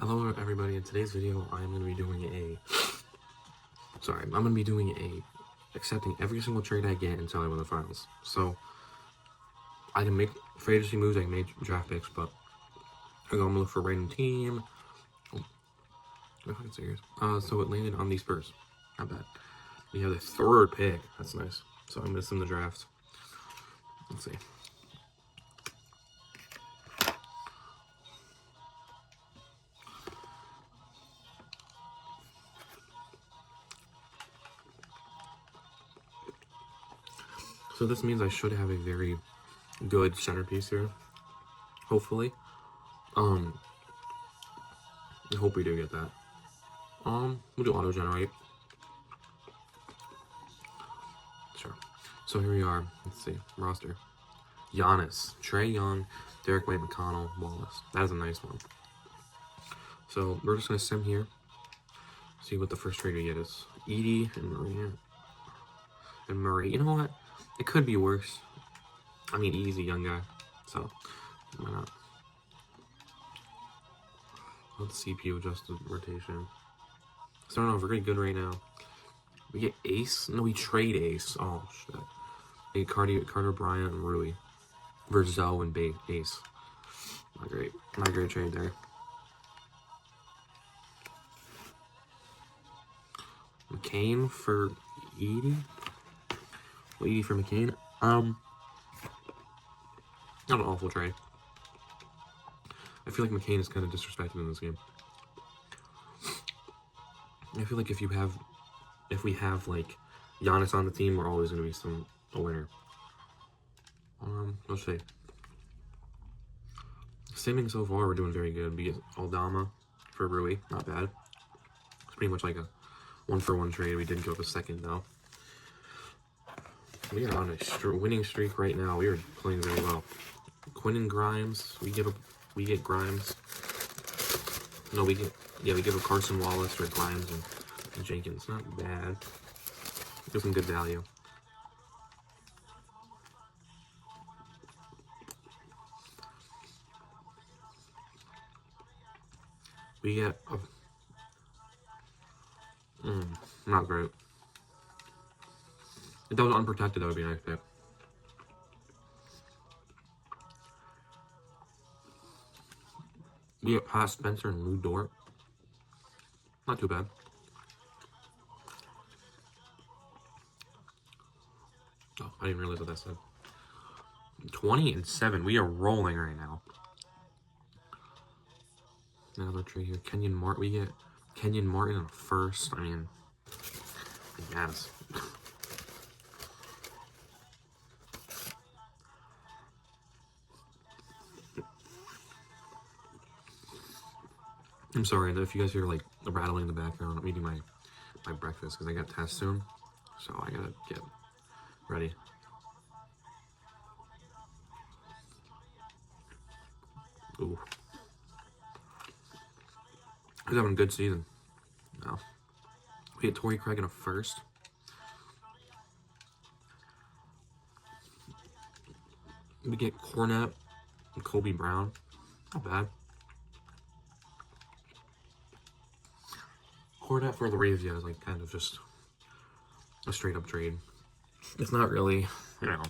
Hello everybody, in today's video I'm going to be doing I'm going to be doing accepting every single trade I get until I win the finals. So, I can make free agency moves, I can make draft picks, but I'm going to look for a random team. So it landed on the Spurs. Not bad. We have the third pick, that's nice. So I missed in the draft. Let's see. So this means I should have a very good centerpiece here. Hopefully. I hope we do get that. We'll do auto generate. Sure. So here we are. Let's see. Roster. Giannis, Trae Young, Derek White, McConnell, Wallace. That is a nice one. So we're just gonna sim here. See what the first trade we get is. Edie and Murray. And Murray. You know what? It could be worse. I mean, Edie's a young guy, so why not? Let's CPU adjusted rotation. Starting off really good right now. We get Ace? No, we trade Ace. Oh shit. We get Carter Bryant and Rui versus Zoe and Ace. Not great. Not a great trade there. McCain for Edie? Well, Edie for McCain? Not an awful trade. I feel like McCain is kind of disrespected in this game. I feel like if we have like Giannis on the team, we're always gonna be a winner. Let's see. Simming so far, we're doing very good. We get Aldama for Rui, not bad. It's pretty much like a 1-for-1 trade. We did go up a second though. We are on a winning streak right now. We are playing very well. Quinn and Grimes, we get Grimes. No, we give a Carson Wallace for Grimes and Jenkins. Not bad. Gives some good value. We get not great. If that was unprotected, that would be a nice pick. We get Pat Spencer and Lou Dort. Not too bad. Oh, I didn't realize what that said. 20-7. We are rolling right now. Another trade here. Kenyon Martin. We get Kenyon Martin in a first. I mean, yes. I'm sorry if you guys hear like the rattling in the background. I'm eating my breakfast because I got tests soon, so I gotta get ready. Ooh, he's having a good season. No, we get Torrey Craig in a first. We get Cornette and Kobe Brown. Not bad. Cornette for the Ravens is like kind of just a straight up trade. It's not really, you know.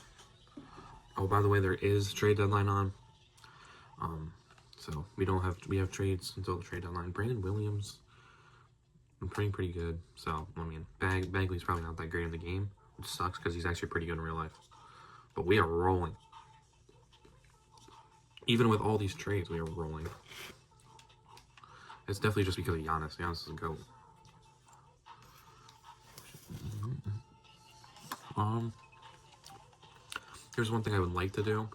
Oh, by the way, there is trade deadline on. So we have trades until the trade deadline. Brandon Williams, I'm playing pretty good. So I mean, Bagley's probably not that great in the game, which sucks because he's actually pretty good in real life. But we are rolling. Even with all these trades, we are rolling. It's definitely just because of Giannis. Giannis is a GOAT. Here's one thing I would like to do.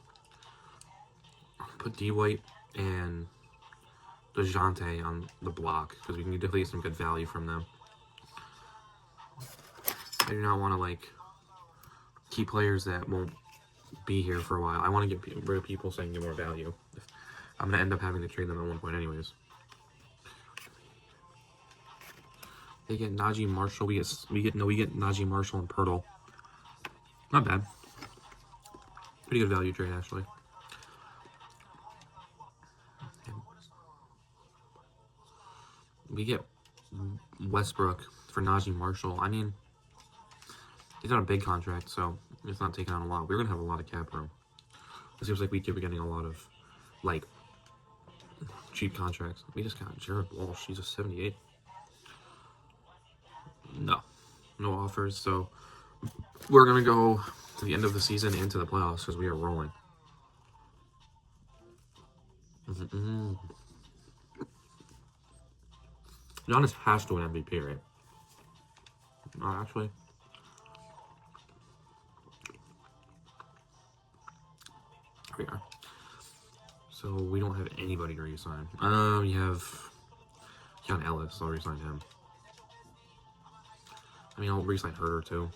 Put D. White and DeJounte on the block, because we can definitely get some good value from them. I do not want to, like, keep players that won't be here for a while. I want to get rid of people so I can get more value. I'm going to end up having to trade them at one point anyways. They get Najee Marshall. We get Najee Marshall and Pirtle. Not bad. Pretty good value trade, actually. We get Westbrook for Najee Marshall. I mean, he's on a big contract, so it's not taking on a lot. We're going to have a lot of cap room. It seems like we could be getting a lot of, like, cheap contracts. We just got Jared Walsh. He's a 78. No offers. So we're going to go to the end of the season into the playoffs because we are rolling. Giannis has to win MVP, right? Actually. Here we are. So we don't have anybody to re-sign. We have John Ellis. I'll re-sign him. I mean, I'll re-sign Herder too.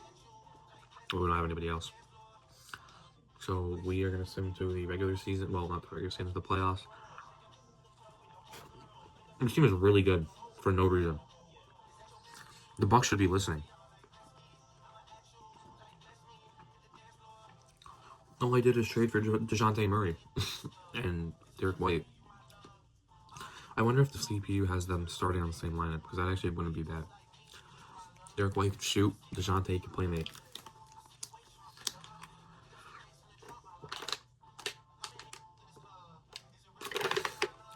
But we don't have anybody else. So we are going to send him to the regular season. Well, not the regular season, the playoffs. This team is really good for no reason. The Bucks should be listening. All I did is trade for DeJounte Murray and Derek White. I wonder if the CPU has them starting on the same lineup, because that actually wouldn't be bad. Derek White can shoot. DeJounte can play make.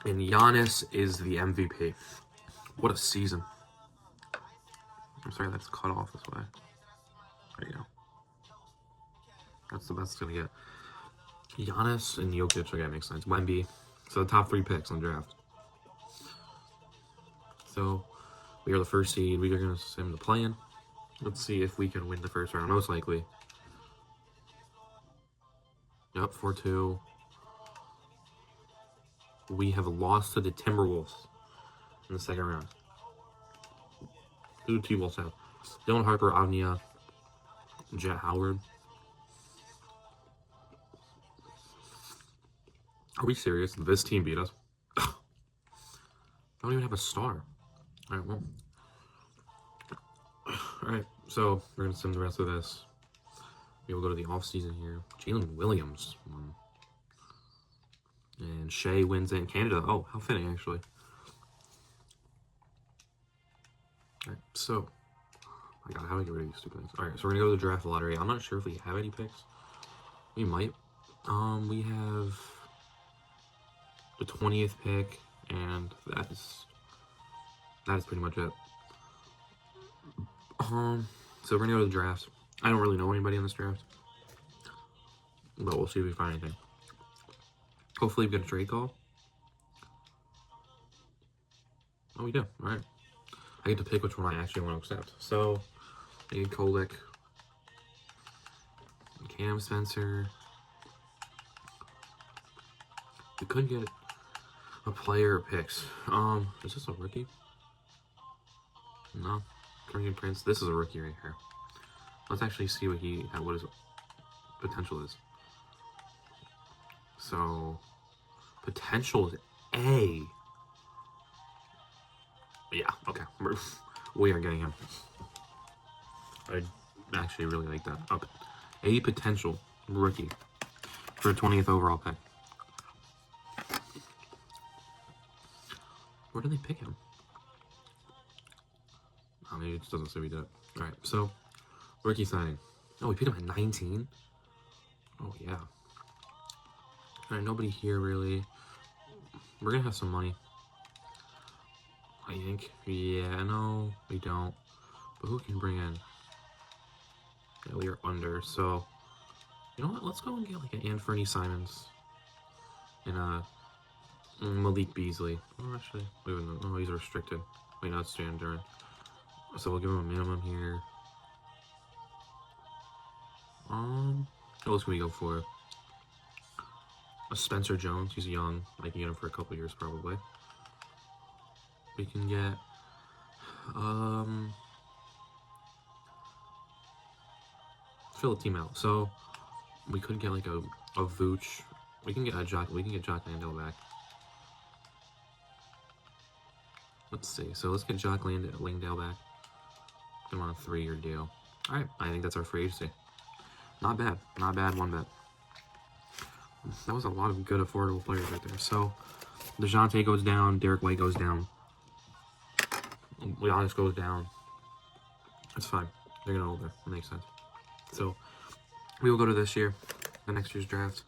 And Giannis is the MVP. What a season. I'm sorry, that's cut off this way. There you go. That's the best it's going to get. Giannis and Jokic, okay, makes sense. Wemby. So the top 3 picks on the draft. So we are the first seed. We are going to send the play-in. Let's see if we can win the first round. Most likely. Yep, 4-2. We have lost to the Timberwolves in the second round. Who do T-Wolves have? Dylan Harper, Avnia, Jet Howard. Are we serious? This team beat us? Don't even have a star. Alright, well. Alright, so we're going to sim the rest of this. We will go to the offseason here. Jalen Williams. And Shea wins in Canada. Oh, how fitting, actually. Alright, so. My god, how do I get rid of these stupid things? Alright, so we're going to go to the draft lottery. I'm not sure if we have any picks. We might. We have the 20th pick, and that is pretty much it. So we're gonna go to the draft. I don't really know anybody in this draft, but we'll see if we find anything. Hopefully we get a trade call. Oh, we do. All right. I get to pick which one I actually want to accept. So, I need Kolek, Cam Spencer. We couldn't get a player picks. Is this a rookie? No. Korean Prince. This is a rookie right here. Let's actually see what his potential is. So, potential is A. Yeah, okay. We are getting him. I actually really like that. A potential rookie for a 20th overall pick. Where did they pick him? Oh, maybe it just doesn't say we did it. Alright, so, rookie signing. Oh, we picked him at 19? Oh, yeah. Alright, nobody here, really. We're gonna have some money. I think. Yeah, no, we don't. But who can bring in? Yeah, we are under, so... You know what? Let's go and get, like, an Anthony Simons. And, Malik Beasley. Oh, actually, oh, he's restricted. Wait, not Stan Duran. So we'll give him a minimum here. What else can we go for? A Spencer Jones. He's young. I can get him for a couple years probably. We can get fill a team out. So we could get like a Vooch. We can get Jock Landale back. Let's see. So let's get Jock Landale back. Get him on a 3-year deal. Alright, I think that's our free agency. Not bad. Not bad, one bet. That was a lot of good affordable players right there. So DeJounte goes down, Derek White goes down. Giannis goes down. It's fine. They're gonna hold there. It makes sense. So we will go to this year, the next year's draft.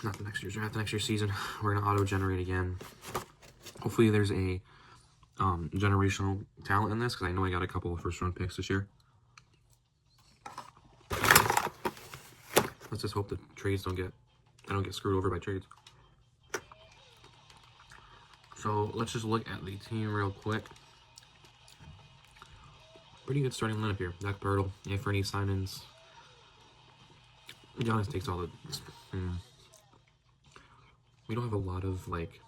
Not the next year's draft, the next year's season. We're gonna auto-generate again. Hopefully there's a generational talent in this, because I know I got a couple of first-round picks this year. Let's just hope the trades I don't get screwed over by trades. So let's just look at the team real quick. Pretty good starting lineup here. Zach Birtle, Anthony Simons. Giannis takes all the. We don't have a lot of like.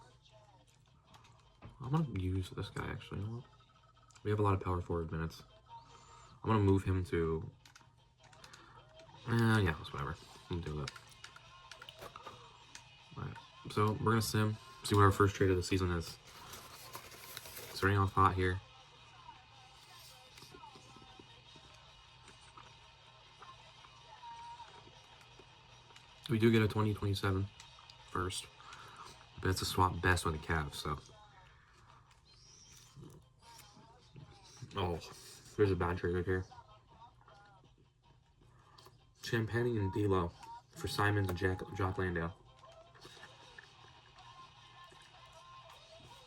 I'm gonna use this guy actually. You know what? We have a lot of power forward minutes. I'm gonna move him to. Yeah, it's whatever. I'm gonna do that. Alright, so we're gonna sim, see what our first trade of the season is. Starting off hot here. We do get a 2027 first, but it's a swap best with the Cavs, so. Oh, there's a bad trade right here. Champagny and D'Lo for Simons and Jock Landale.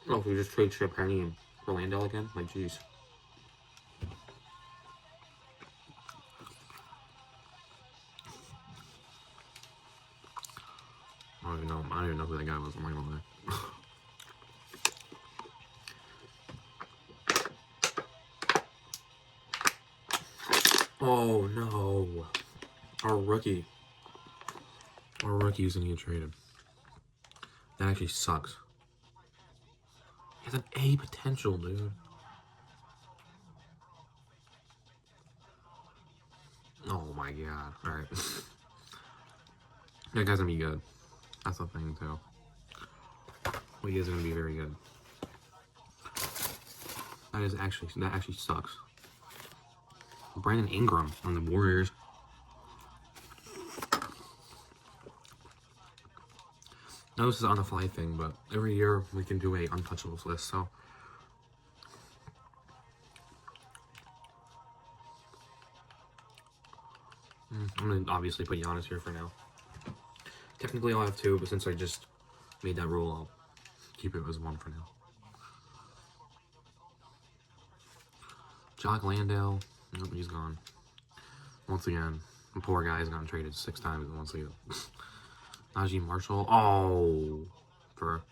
Oh, if we just trade Champagny and for Landale again? Like, jeez. I don't even know who that guy was. I'm not gonna lie. Oh no. Our rookie is gonna get traded. That actually sucks. He has an A potential, dude. Oh my god. Alright. That guy's gonna be good. That's the thing too. Well, he is gonna be very good. That actually sucks. Brandon Ingram on the Warriors. Now this is on the fly thing, but every year we can do a untouchables list, so. I'm gonna obviously put Giannis here for now. Technically I'll have two, but since I just made that rule, I'll keep it as one for now. Jock Landale, nope, he's gone. Once again, the poor guy has gotten traded 6 times in one season. Najee Marshall, oh, for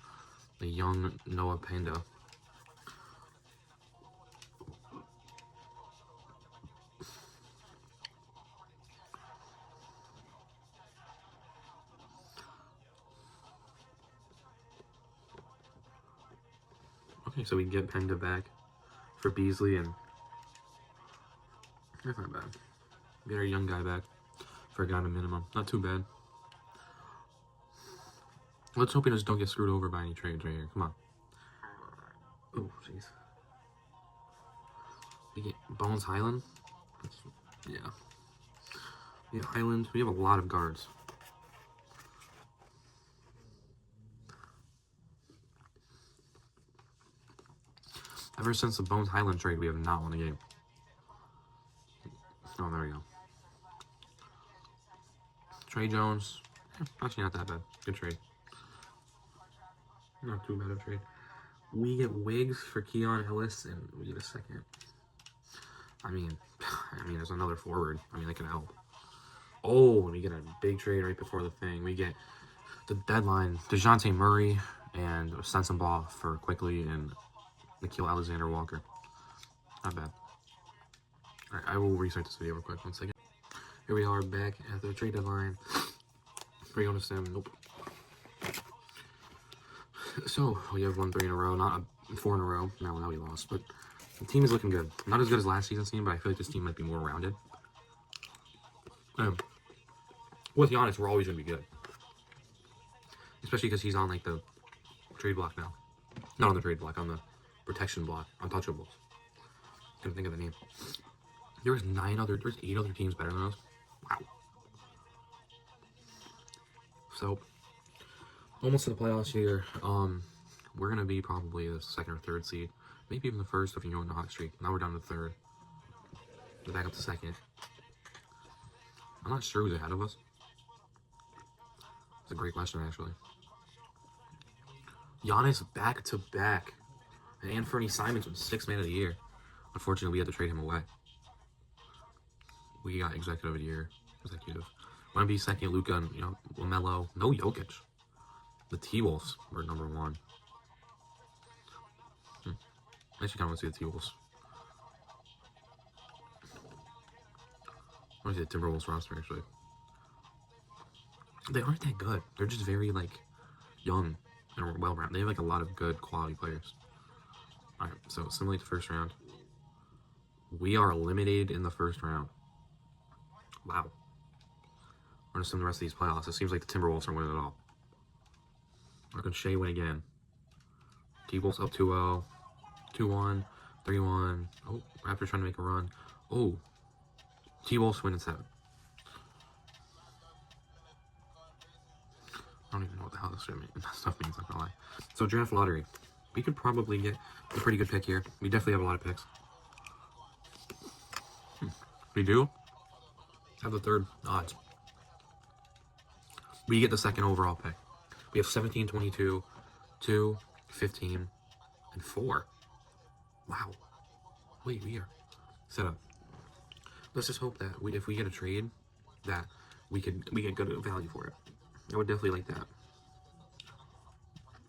the young Noah Panda. Okay, so we get Penda back for Beasley, and that's not bad. Get our young guy back for a guy on a minimum. Not too bad. Let's hope he just don't get screwed over by any trades right here. Come on. Oh, jeez. We get Bones Highland. Yeah. We get Highland. We have a lot of guards. Ever since the Bones Highland trade, we have not won a game. Oh, there we go. Trey Jones. Actually, not that bad. Good trade. Not too bad of a trade. We get Wiggs for Keon Ellis, and we get a second. I mean, there's another forward. I mean, that can help. Oh, and we get a big trade right before the thing. We get the deadline, DeJounte Murray and Sensabaugh for Quickly and Nickeil Alexander-Walker. Not bad. Alright, I will restart this video real quick. 1 second. Here we are back at the trade deadline. Bring on to Sim. Nope. So, we have won 3 in a row. Not 4 in a row. Now we lost. But the team is looking good. Not as good as last season's team, but I feel like this team might be more rounded. With Giannis, we're always going to be good. Especially because he's on, like, the trade block now. Not on the trade block, on the protection block. Untouchables. Couldn't think of the name. There's 8 other teams better than us. Wow. So, almost to the playoffs here. we're going to be probably the second or third seed. Maybe even the first if you go in the hot streak. Now we're down to third. We're back up to second. I'm not sure who's ahead of us. It's a great question, actually. Giannis back to back. And Anthony Simons was 6th man of the year. Unfortunately, we had to trade him away. We got executive of the year. Executive. Want to be second, Luka and LaMelo. No Jokic. The T-Wolves were number 1. I actually kind of want to see the T-Wolves. I want to see the Timberwolves roster, actually. They aren't that good. They're just very, like, young and well-rounded. They have, like, a lot of good quality players. Alright, so simulate the first round. We are eliminated in the first round. Wow. We're going to sim the rest of these playoffs. It seems like the Timberwolves are winning it all. Or can Shea win again? T-Wolves up 2-0. 2-1. 3-1. Oh, Raptors trying to make a run. Oh. T-Wolves win in 7. I don't even know what the hell this stuff means, not gonna lie. So, draft lottery. We could probably get a pretty good pick here. We definitely have a lot of picks. We do have the third odds. We get the second overall pick. We have 17, 22, 2, 15, and 4. Wow. Wait, we are set up. Let's just hope that if we get a trade, that we get good value for it. I would definitely like that.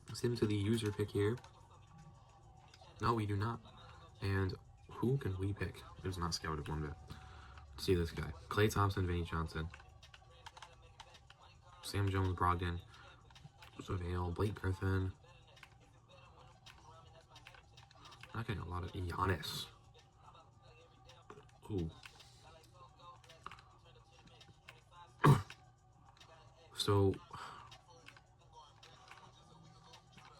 Let's get into the user pick here. No, we do not. And who can we pick? It was not scouted one bit. Let's see this guy. Klay Thompson, Vinny Johnson. Sam Jones, Brogdon. Surveil, Blake Griffin. Not getting a lot of Giannis. Ooh. So,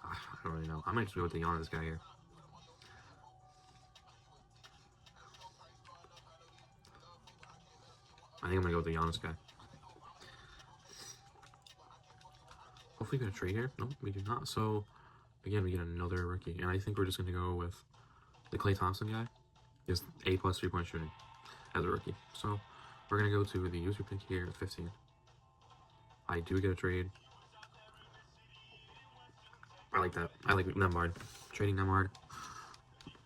I don't really know. I might just go with the Giannis guy here. I think I'm going to go with the Giannis guy. Hopefully we get a trade here. Nope, we do not. So, again, we get another rookie. And I think we're just going to go with the Klay Thompson guy. Just A+ 3-point shooting as a rookie. So, we're going to go to the user pick here at 15. I do get a trade. I like that. I like Nemhard. Trading Nemhard.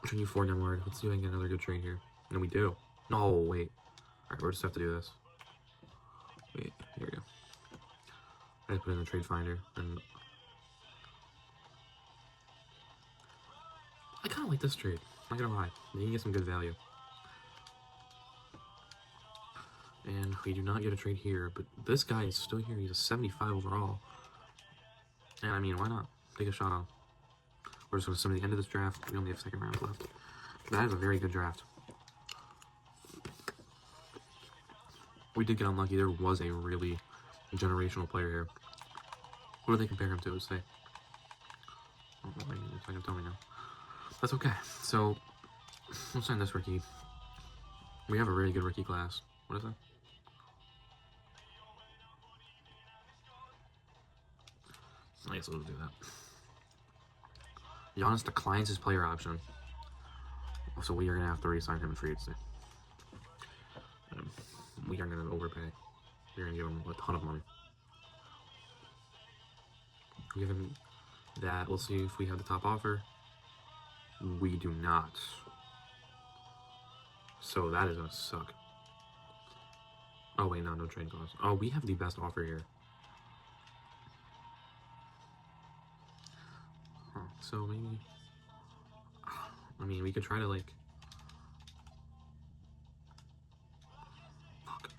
Trading you for Nemhard. Let's see if I can get another good trade here. And we do. No, wait. Alright, we'll just have to do this. Wait, here we go. I put in the trade finder, and I kind of like this trade. Not gonna lie. You can get some good value. And we do not get a trade here, but this guy is still here. He's a 75 overall. And I mean, why not? Take a shot on him. We're just going to sim to the end of this draft. We only have 2nd round left. That is a very good draft. We did get unlucky. There was a really generational player here. What do they compare him to? Let's say. Oh, wait, it's not going to tell me now. That's okay. So, we'll sign this rookie. We have a really good rookie class. What is that? I guess we'll do that. Giannis declines his player option. So we are going to have to re-sign him in free agency. We are going to overpay. We're going to give him a ton of money. Give him that. We'll see if we have the top offer. We do not. So that is going to suck. Oh, wait, no trade clause. Oh, we have the best offer here. Huh, so maybe... I mean, we could try to, like... Fuck.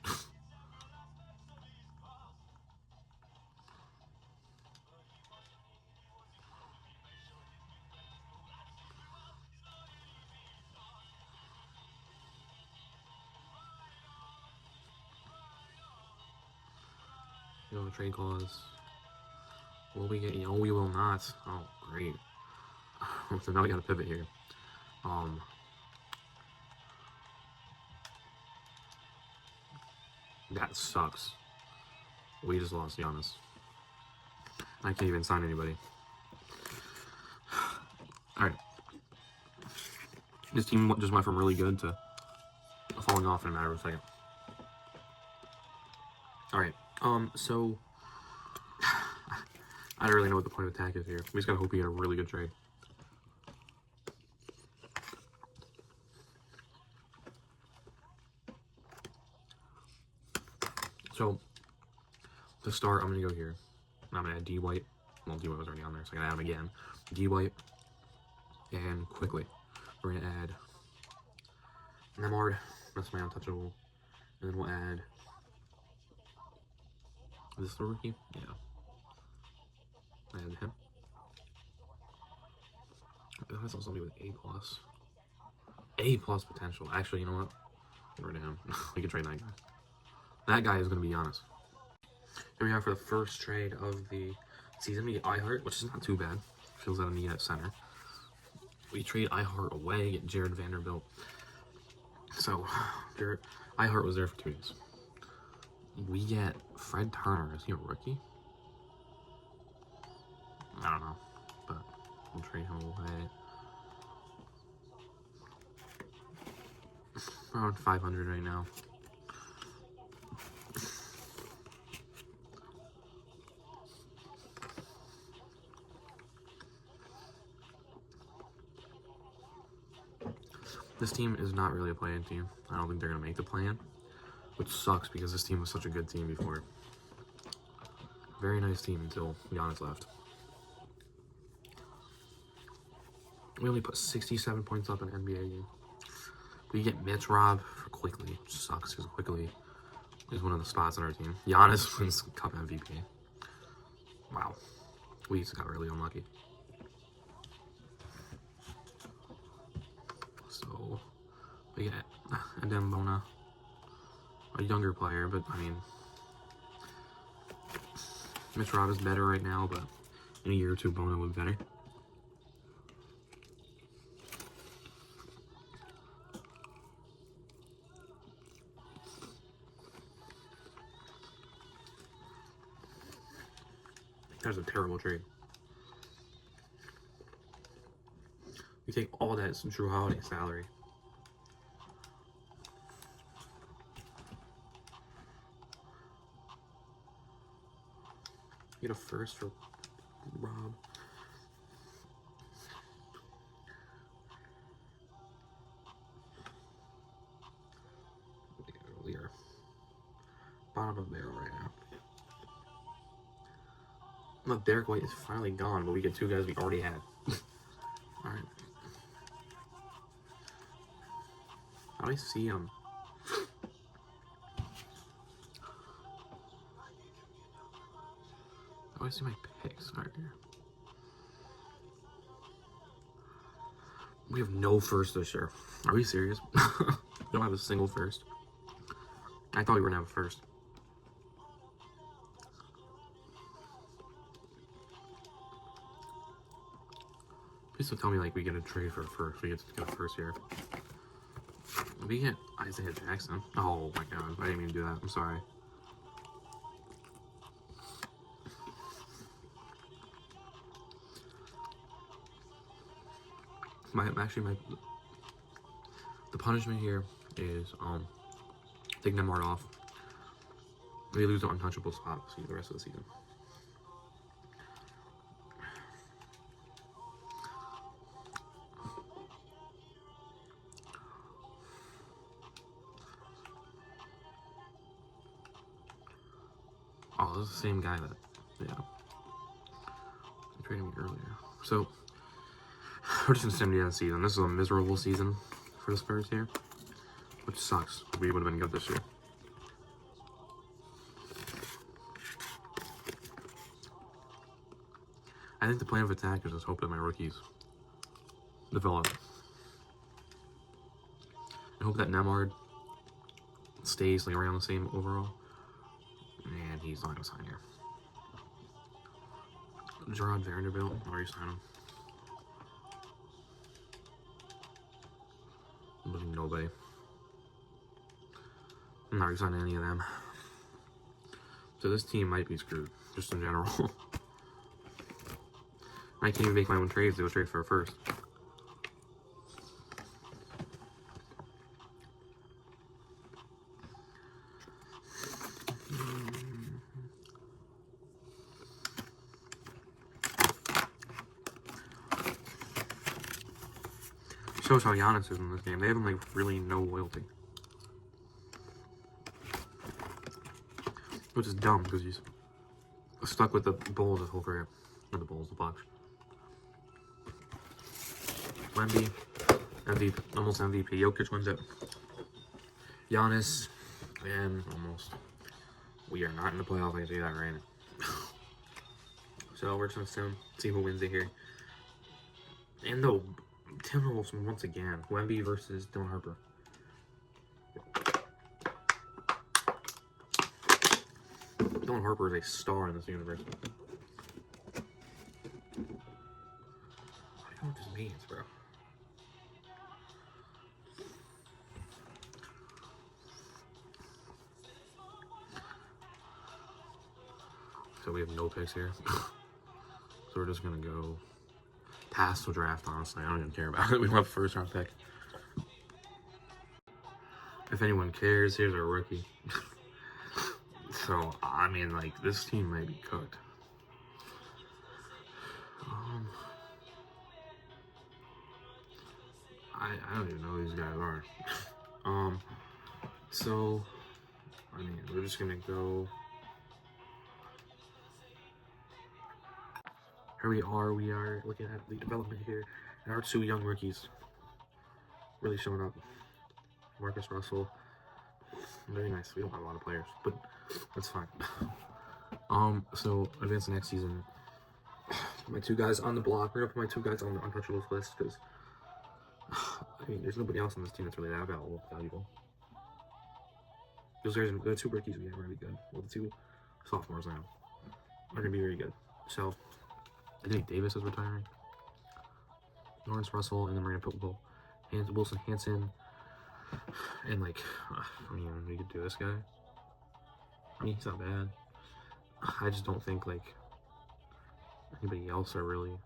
No trade clause. Will we get... No, we will not. Oh, great. So now we gotta pivot here. That sucks. We just lost Giannis. I can't even sign anybody. This team just went from really good to falling off in a matter of a second. Alright, so I don't really know what the point of attack is here. We just gotta hope we get a really good trade. So, to start, I'm gonna go here. I'm gonna add D White. Well, D White was already on there, so I'm gonna add him again. D White, and quickly, we're gonna add Nemard. That's my untouchable. And then we'll add. Is this the rookie? Yeah. Add him. That's also somebody with A plus. A plus potential. Actually, you know what? Get rid of him. We can trade that guy. That guy is gonna be honest. Here we are for the first trade of the season. We get iHeart, which is not too bad. Fills out a need at center. We trade iHeart away, get Jared Vanderbilt. So, iHeart was there for 2 days. We get Fred Turner. Is he a rookie? I don't know, but we'll trade him away. Around 500 right now. This team is not really a play-in team. I don't think they're going to make the play-in, which sucks because this team was such a good team before. Very nice team until Giannis left. We only put 67 points up in NBA game. We get Mitch Rob for Quickly, which sucks because Quickly is one of the spots on our team. Giannis wins Cup MVP. Wow. We just got really unlucky. So, we get Adembona, a younger player, but I mean, Mitch Rob is better right now, but in a year or two, Bona would be better. That's a terrible trade. We take all that Drew Holiday salary. Get a first for Rob. We are bottom of the barrel right now. Look, Derek White is finally gone, but we get 2 guys we already had. Alright. How do I see him? How do I see my picks? Alright, here. We have no first this year. Are we serious? We don't have a single first. I thought we were gonna have a first. Please don't tell me like we get a trade for a first. We get to get a first here. We get Isaiah Jackson. Oh my god, I didn't mean to do that. I'm sorry. The punishment here is take Nemard off. We lose the untouchable spot the rest of the season. Oh, this is the same guy that, yeah. He traded me earlier. So, we're just gonna send the end of the season. This is a miserable season for the Spurs here, which sucks. We would have been good this year. I think the plan of attack is just hope that my rookies develop. I hope that Nemard stays like around the same overall. And he's not gonna sign here. Jared Vanderbilt, already signed him. Nobody. I'm not resigning any of them. So this team might be screwed, just in general. I can't even make my own trades to go trade for a first. shows how Giannis is in this game. They have him like really no loyalty, which is dumb because he's stuck with the Bulls his whole career. Not the Bulls, the Bucks. Wemby, MVP, almost MVP. Jokic wins it. Giannis, and almost. We are not in the playoffs. I can say that right now. So we're just gonna see who wins it here. And the Timberwolves once again. Wemby versus Dylan Harper. Dylan Harper is a star in this universe. I don't know what this means, bro. So we have no picks here. So we're just gonna go past the draft, honestly. I don't even care about it. We don't have a first round pick. If anyone cares, here's our rookie. So, I mean, like, this team might be cooked. I don't even know who these guys are. So, I mean, we're just gonna go. Here we are looking at the development here. And our two young rookies really showing up. Marcus Russell. Very nice. We don't have a lot of players, but that's fine. So advancing next season. My two guys on the block. We're gonna put my two guys on the untouchables list because I mean there's nobody else on this team that's really that valuable. Because the two rookies we have are really good. Well, the two sophomores now are gonna be very good. So I think Davis is retiring. Lawrence Russell, and then we're gonna put Wilson Hanson. And like, I mean, we could do this guy. I mean, he's not bad. I just don't think like anybody else are really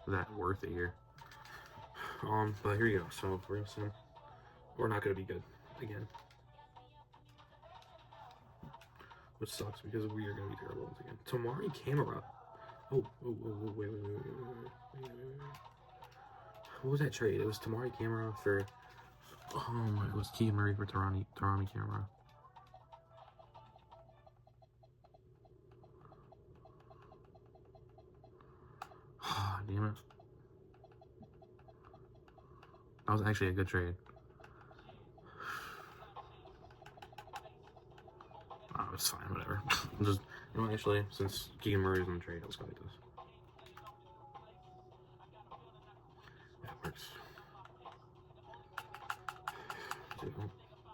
that worth it here. But here you go. So we're not gonna be good again, which sucks because we are gonna be terrible once again. Tomari Camera. Oh, wait. What was that trade? It was Tomari Camera for. It was Keegan Murray for Tarami Camera. Damn it. That was actually a good trade. Oh, it's fine, whatever. Just, you know, actually, since Keegan Murray's in the trade, let's go like this. Yeah, it works.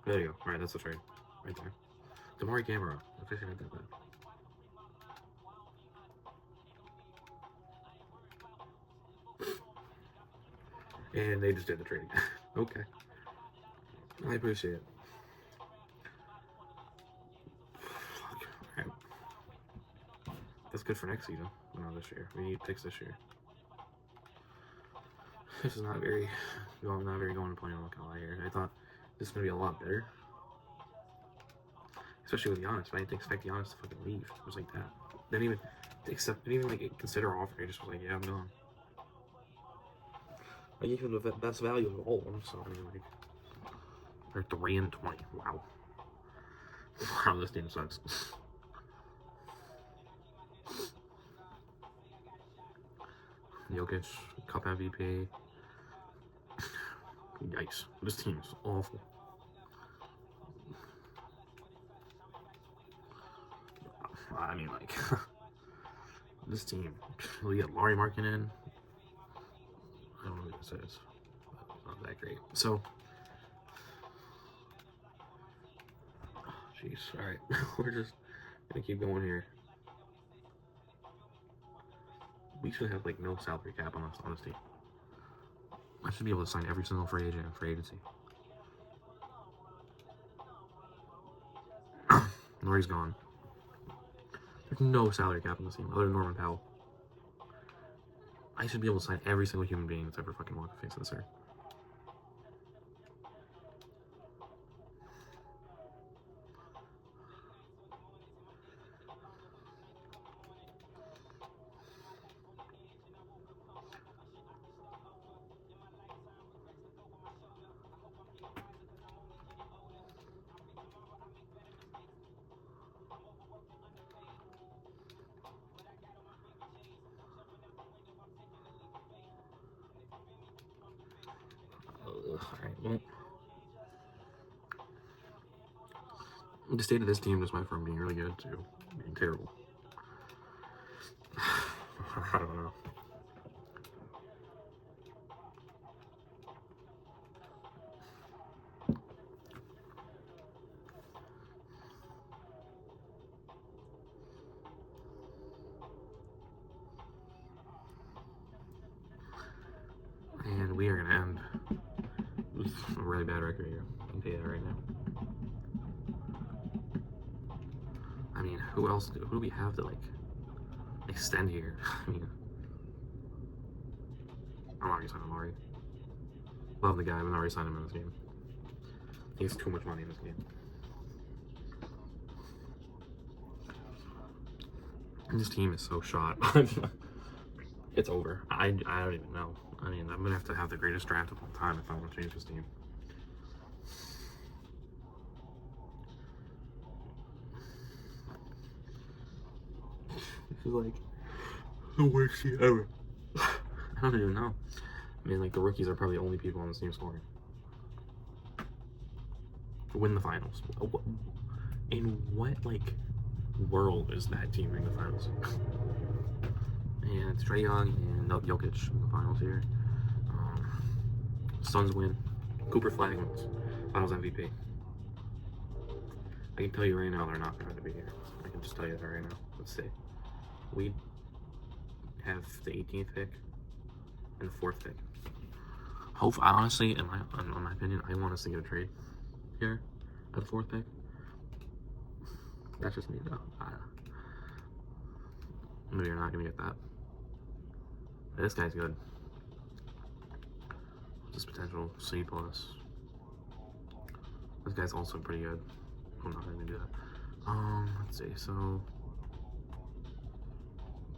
There you go. Alright, that's the trade. Right there. Tomari Camera. That's actually not that bad. And they just did the trade. Okay. I appreciate it. Alright. That's good for next season. No, this year. We need picks this year. This is not very going to plan on the here. I thought this was gonna be a lot better. Especially with Giannis. I didn't expect Giannis to fucking leave. It was like that. Didn't even like consider offer. I just was like, yeah, I'm gone. I gave him the best value of all of them, so I mean, like, they're 3-20. Wow. Wow, this team sucks. Jokic, Cup MVP. Yikes. This team is awful. I mean, like, this team. We got Laurie Markkinen. I don't know what this is. Not that great. So, jeez. Alright. We're just gonna keep going here. We should have, like, no salary cap on this team. I should be able to sign every single free agent in free agency. Norrie's gone. There's no salary cap on this team other than Norman Powell. I should be able to sign every single human being that's ever fucking walked the face of this earth. Alright, well. The state of this team just went from being really good to being terrible. I don't know. And we are going to end with a really bad record here. I can tell you that right now. I mean, who do we have to, like, extend here? I mean, I'm already signing Laurie. Love the guy, but I'm already signing him in this game. He has too much money in this game. And this team is so shot. It's over. I don't even know. I mean, I'm going to have the greatest draft of all time if I want to change this team. This is like the worst team ever. I don't even know. I mean, like, the rookies are probably the only people on this team scoring. Win the finals. In what, like, world is that team in the finals? And it's Trae Young and Jokic in the finals here. Suns win. Cooper Flag wins. Finals MVP. I can tell you right now they're not going to be here. I can just tell you that right now. Let's see. We have the 18th pick and the 4th pick. Honestly, in my opinion, I want us to get a trade here at the 4th pick. That's just me though. Maybe you're not going to get that. But this guy's good. This potential C+. This guy's also pretty good. I'm not gonna do that. Let's see, so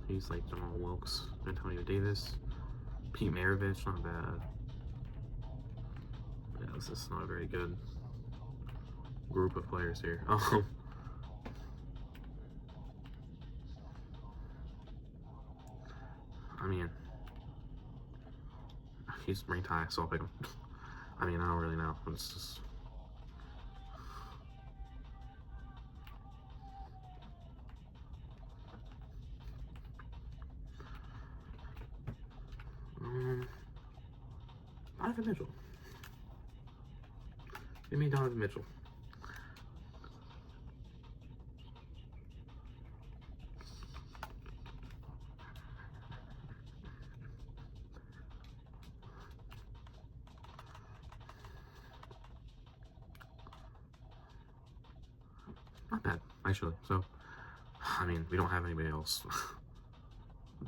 he's like Jamal Wilkes, Antonio Davis, Pete Maravich, not bad. Yeah, this is not a very good group of players here. I mean, he's ranked high, so I'll pick him. I mean, I don't really know. It's just. Donovan Mitchell. Give me Donovan Mitchell. Not bad, actually. So, I mean, we don't have anybody else.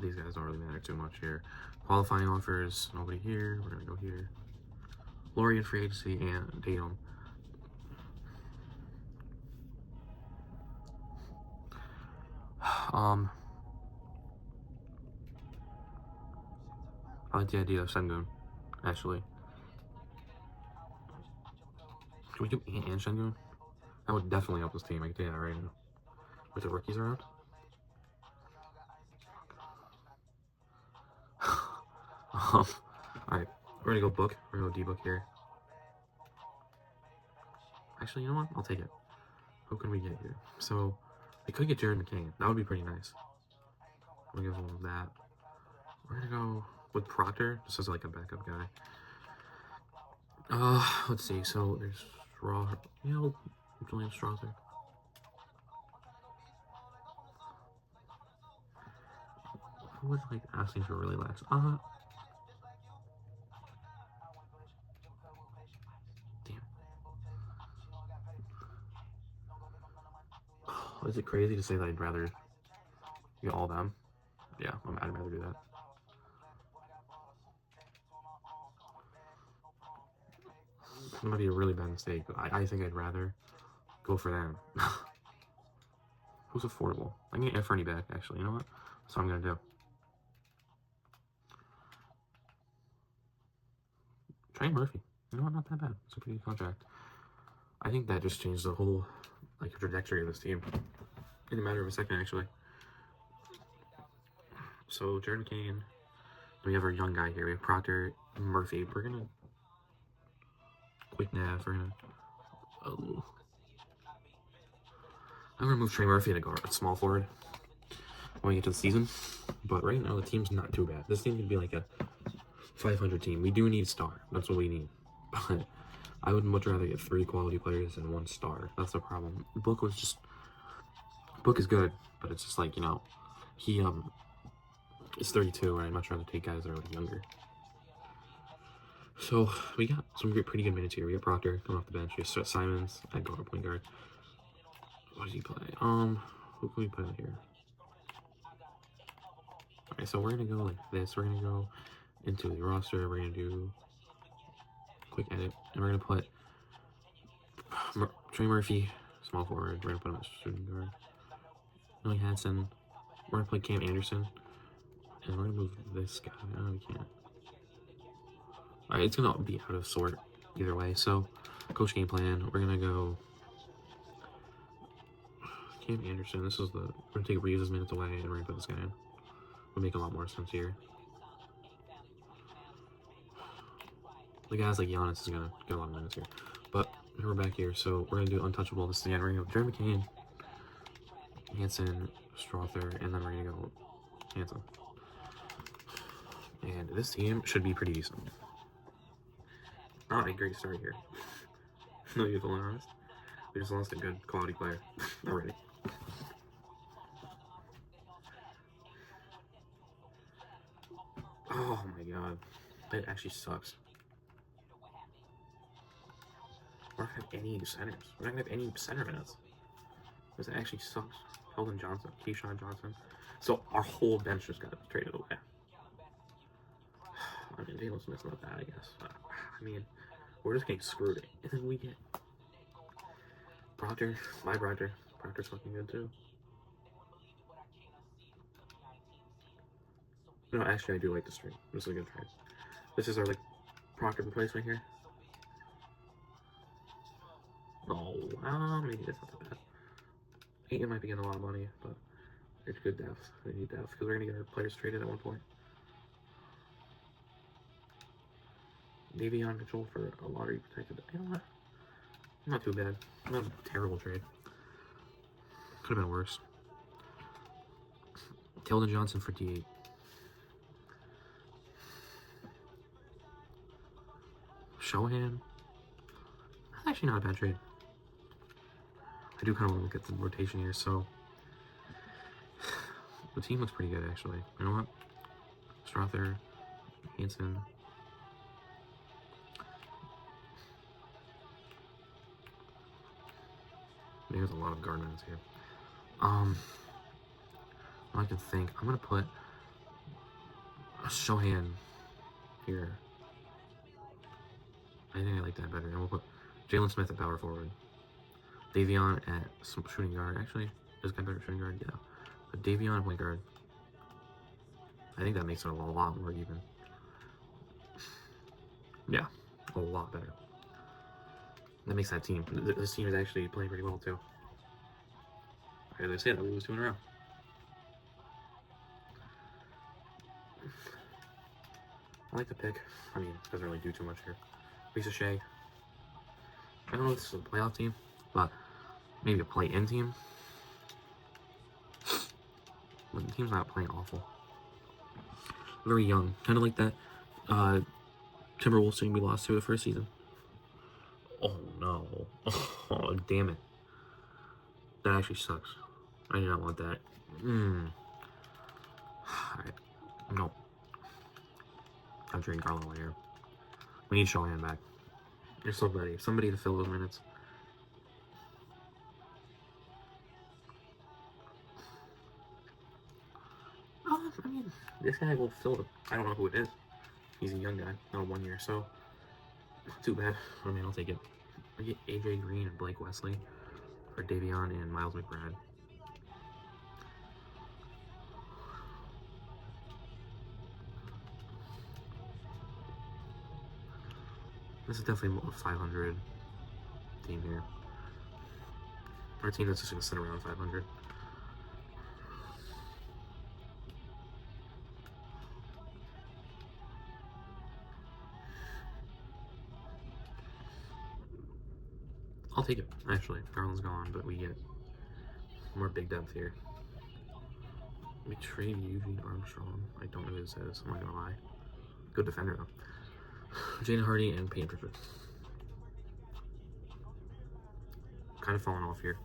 These guys don't really matter too much here. Qualifying offers, nobody here. We're gonna go here. Laurie in free agency and Tatum. I like the idea of Sengun, actually. Can we do Ant and Sengun? That would definitely help this team. I can tell you that right now. With the rookies around. Alright, we're gonna go book. We're gonna go D-book here. Actually, you know what? I'll take it. Who can we get here? So, we could get Jared McCain. That would be pretty nice. We'll give him that. We're gonna go with Proctor, just as like a backup guy. Let's see. So there's Julian Strother. Who would like asking for really lax? Damn. Is it crazy to say that I'd rather get all them? Yeah, I'd rather do that. It might be a really bad mistake, but I think I'd rather go for them. Who's affordable? I can get Fernie back, actually. You know what? That's what I'm going to do. Trey Murphy. You know what? Not that bad. It's a pretty good contract. I think that just changed the whole trajectory of this team in a matter of a second, actually. So, Jared McCain. We have our young guy here. We have Proctor, Murphy. We're going to quick nav. We're gonna. Oh. I'm gonna move Trey Murphy to guard, small forward when we get to the season. But right now the team's not too bad. This team could be like a 500 team. We do need a star. That's what we need. But I would much rather get 3 quality players than 1 star. That's the problem. Book is good, but it's just like, you know, he is 32, and I'd much rather take guys that are like younger. So we got some pretty good minutes here. We got Proctor coming off the bench. We have Simons at guard, point guard. What does he play? Who can we put out here? Alright, so we're gonna go like this. We're gonna go into the roster. We're gonna do quick edit, and we're gonna put Trey Murphy, small forward. We're gonna put him as shooting guard. Millie Hansen. We're gonna play Cam Anderson, and we're gonna move this guy. Oh, we can't. Alright, it's gonna be out of sort either way. So, coach game plan. We're gonna go Cam Anderson. This is we're gonna take Reeves' minutes away, and we're gonna put this guy in. Will make a lot more sense here. The guys like Giannis is gonna get a lot of minutes here. But we're back here, so we're gonna do untouchable this again. We're gonna go Jerry McCain, Hansen, Strother, and then we're gonna go Hansen. And this team should be pretty decent. Not a great start here. No, you're the honest. We just lost a good quality player already. Oh my god. That actually sucks. We're not gonna have any centers. We're not gonna have any center minutes. This actually sucks. Keldon Johnson, Keyshawn Johnson. So our whole bench just got traded away. I mean, Jalen Smith's not bad, I guess. I mean, we're just getting screwed. And then we get Proctor. My Proctor. Proctor's fucking good too. No, actually, I do like this trade. This is a good trade. This is our like Proctor replacement here. Oh, maybe that's not that bad. I think it might be getting a lot of money, but it's good depth. We need depth because we're gonna get our players traded at one point. Davion Mitchell for a lottery protected. You know what? Not too bad. Not a terrible trade. Could have been worse. Keldon Johnson for D8. Shohan. That's actually not a bad trade. I do kind of want to look at the rotation here, so the team looks pretty good actually. You know what? Strother, Hansen. There's a lot of guard minutes here. I can think. I'm gonna put a Shohan here. I think I like that better. And we'll put Jalen Smith at power forward. Davion at shooting guard. Actually, this guy better shooting guard. Yeah. But Davion at point guard. I think that makes it a lot more even. Yeah, a lot better. That makes that team. This team is actually playing pretty well too. As I said, we lose 2 in a row. I like the pick. I mean, it doesn't really do too much here. Lisa Shea. I don't know if this is a playoff team, but maybe a play-in team. But the team's not playing awful. Very young. Kind of like that Timberwolves team we lost to the first season. Oh no. Oh, damn it. That actually sucks. I do not want that. Alright. No. I'm trading Carlo here. We need Shohan back. There's somebody to fill those minutes. I mean, this guy will fill it. I don't know who it is. He's a young guy, not 1 year, so not too bad. I mean, I'll take it. I get AJ Green and Blake Wesley for Davion and Miles McBride. This is definitely a 500 team here. Our team that's just going to sit around 500. I'll take it, actually. Garland's gone, but we get more big depth here. We trade Eugene Armstrong. I don't know who this is, I'm not gonna lie. Good defender, though. Jane Hardy and Peyton Pritchard. Kind of falling off here.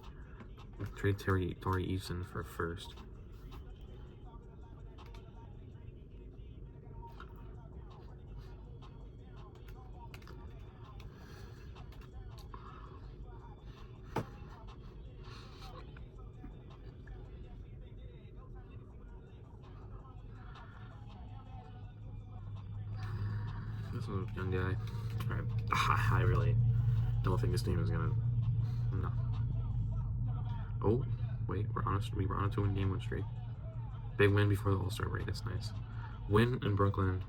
Trade Torrey Eason for first. This is a young guy. Alright. I really don't think this team is gonna. No. Oh, wait, we were on a 2-win game win streak. Big win before the All-Star break, that's nice. Win in Brooklyn.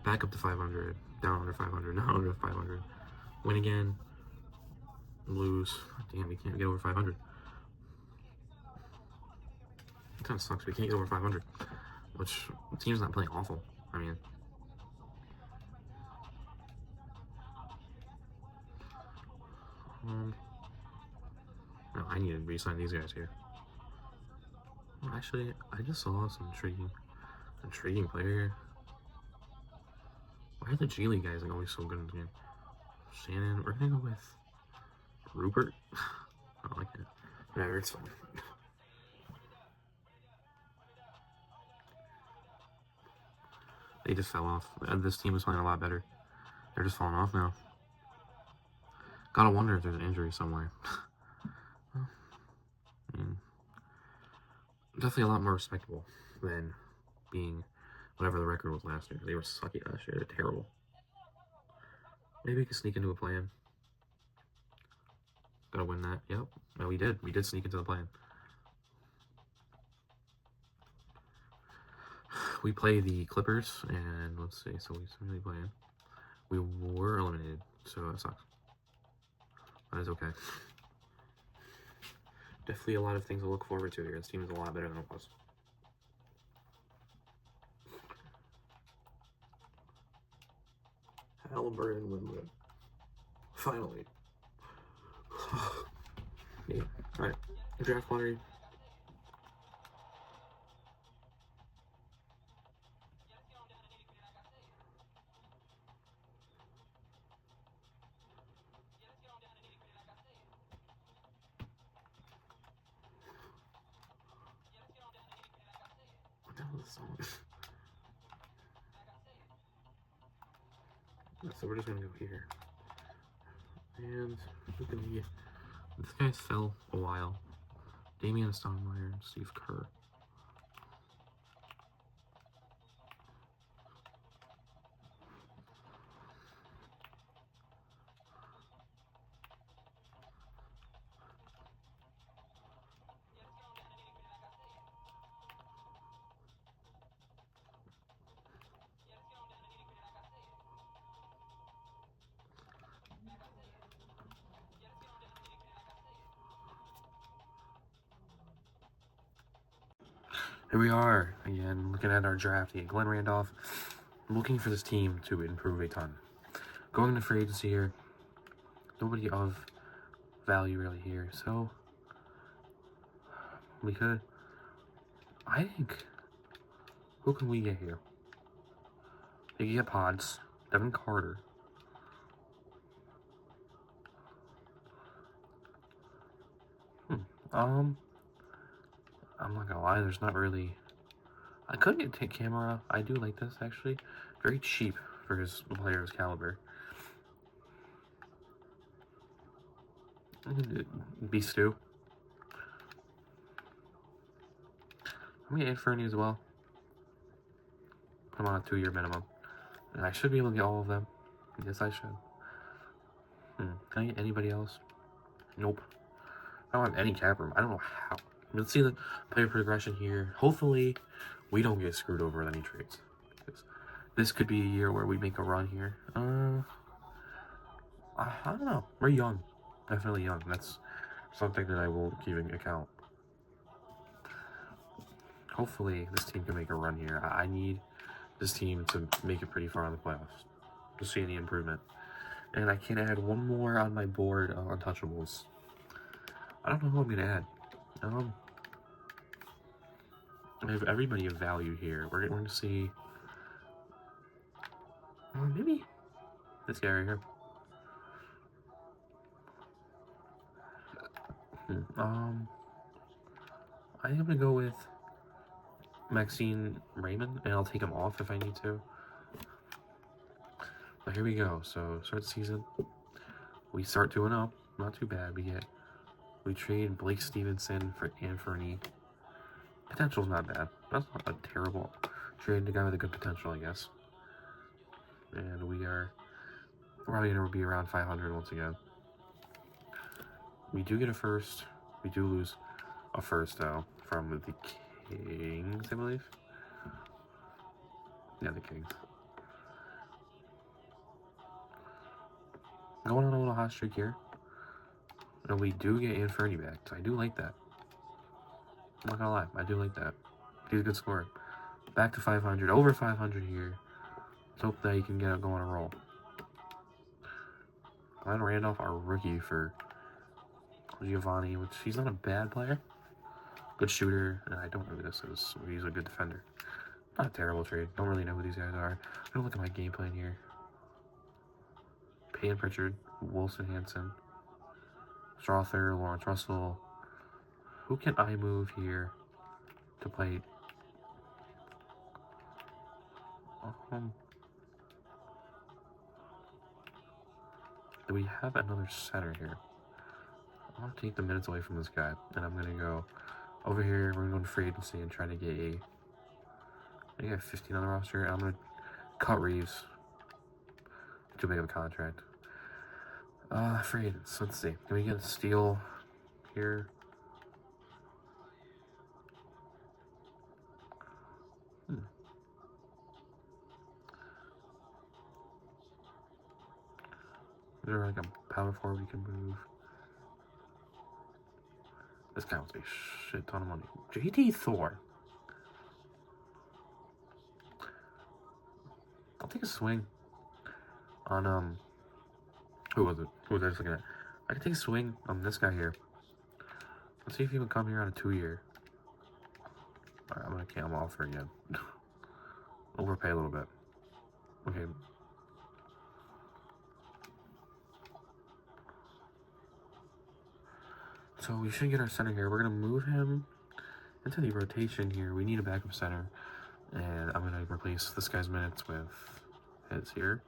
Back up to 500. Down under 500. Now under 500. Win again. Lose. Damn, we can't get over 500. It kind of sucks. We can't get over 500. Which, the team's not playing awful. I mean. No, I need to re-sign these guys here. Well, actually, I just saw some intriguing player here. Why are the G League guys like always so good in the game? Shannon, we're gonna go with Rupert. I like it. Whatever, it's fine. They just fell off. This team was playing a lot better. They're just falling off now. Gotta wonder if there's an injury somewhere. I mean, definitely a lot more respectable than being whatever the record was last year. They were sucky last year. They're terrible. Maybe we could sneak into a play-in. Gotta win that. Yep. No, we did. We did sneak into the play-in. We play the Clippers, and let's see. So we really playing. We were eliminated, so that sucks. That is okay. Definitely a lot of things to look forward to here. This team is a lot better than it was. Halliburton Winwood. Finally. Yeah. Alright. Draft lottery. What the hell is this song? So we're just gonna go here. And look at me. This guy fell a while. Damian Stoudemire and Steve Kerr. Here we are, again, looking at our draft here. Glenn Randolph, looking for this team to improve a ton. Going into free agency here, nobody of value really here, so we could, I think, who can we get here? They get Pods, Devin Carter. I'm not gonna lie, there's not really... I could get Take Camera. I do like this, actually. Very cheap for his player's caliber. Be Stu. I'm gonna get Fernie as well. Put him on a 2-year minimum. And I should be able to get all of them. Yes, I should. Can I get anybody else? Nope. I don't have any cap room. I don't know how. Let's see the player progression here. Hopefully, we don't get screwed over with any trades. Because this could be a year where we make a run here. I don't know. We're young. Definitely young. That's something that I will keep in account. Hopefully, this team can make a run here. I need this team to make it pretty far in the playoffs to see any improvement. And I can add one more on my board of untouchables. I don't know who I'm going to add. I have everybody of value here. We're going to see... maybe this guy right here. I think I'm going to go with Maxine Raymond, and I'll take him off if I need to. But here we go. So, start the season. We start 2-0. Not too bad. We trade Blake Stevenson for Anthony. Potential's not bad. That's not a terrible trade. The guy with a good potential, I guess. And we're probably going to be around 500 once again. We do get a first. We do lose a first, though, from the Kings, I believe. Yeah, the Kings. Going on a little hot streak here. And we do get Anthony back, so I do like that. I'm not gonna lie, I do like that. He's a good scorer. Back to 500, over 500 here. Let's hope that he can go on a roll. Glenn Randolph, our rookie for Giovanni, which he's not a bad player. Good shooter, and I don't know who this is. He's a good defender. Not a terrible trade. Don't really know who these guys are. I'm gonna look at my game plan here. Payne Pritchard, Wilson Hanson, Strother, Lawrence Russell. Who can I move here to play? Do we have another center here? I want to take the minutes away from this guy, and I'm going to go over here. We're going to go to free agency and try to get I got 15 on the roster. I'm going to cut Reeves. Too big of a contract. Free agents. Let's see. Can we get a steal here? Is there like a power forward we can move? This guy wants a shit ton of money. JT Thor. I'll take a swing on who was it? Who was I just looking at? I can take a swing on this guy here. Let's see if he would come here on a 2-year. Alright, I'm offer again. Overpay a little bit. Okay. So we should get our center here. We're gonna move him into the rotation here. We need a backup center. And I'm gonna replace this guy's minutes with his here.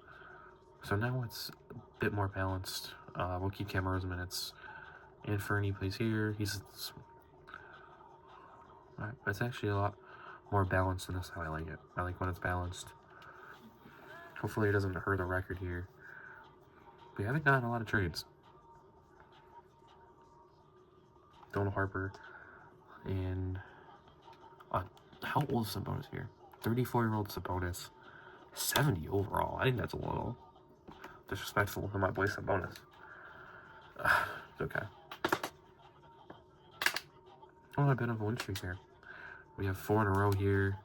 So now it's a bit more balanced. We'll keep Camaro's minutes. And Fernie plays here. Alright, it's actually a lot more balanced, and that's how I like it. I like when it's balanced. Hopefully it doesn't hurt the record here. We haven't gotten a lot of trades. Donald Harper. And how old is Sabonis here? 34-year-old Sabonis. 70 overall. I think that's a little disrespectful to my boy Sabonis. It's okay. Oh, a bit of a win streak here. We have 4 in a row here.